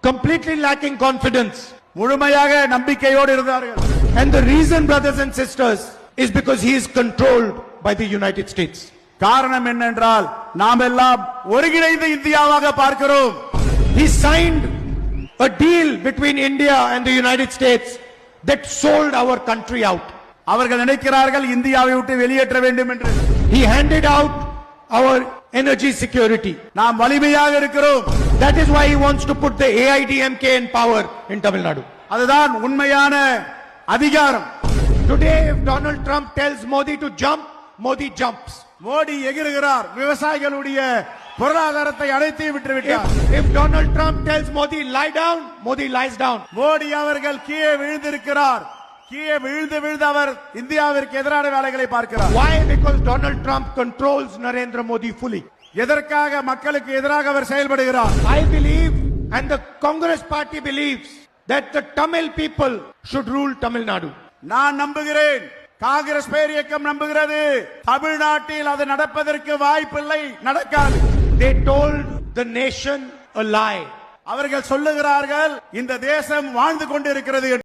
completely lacking confidence. முழுமையாக நம்பிக்கையோடு இருந்தார்கள். And the reason, brothers and sisters, is because he is controlled by the United States. காரணம் என்னென்றால் நாம் எல்லாம் ஒருங்கிணைந்த இந்தியாவாக பார்க்கிறோம். He signed a deal between India and the United States that sold our country out. அவர்கள் நினைக்கிறார்கள் இந்தியாவை விட்டு வெளியேற்ற வேண்டும் என்று. He handed out our energy security. நாம் வலிமையாக இருக்கிறோம். That is why he wants to put the AIDMK in power in Tamil Nadu. அதுதான் உண்மையான அதிகாரம். Today if Donald Trump tells Modi to jump, Modi jumps. Modi எகிறுகிறார். விவசாயிகளுடைய பொருளாதாரத்தை அடைத்து விட்டு விட்டார். If Donald Trump tells Modi lie down, Modi lies down. Modi அவர்கள் கீழே விழுந்திருக்கிறார். கீழே விழுந்து அவர் இந்தியாவிற்கு எதிரான வேலைகளை பார்க்கிறார். Why? Because Donald Trump controls Narendra Modi fully. எதற்காக மக்களுக்கு எதிராக அவர் செயல்படுகிறார்? I believe and the Congress party believes that the Tamil people should rule Tamil Nadu. நான் நம்புகிறேன், காங்கிரஸ் பேர் இயக்கம் நம்புகிறது, தமிழ்நாட்டில் அது நடப்பதற்கு வாய்ப்பில்லை, நடக்காது. They told the nation a lie. அவர்கள் சொல்லுகிறார்கள் இந்த தேசம் வாழ்ந்து கொண்டிருக்கிறது.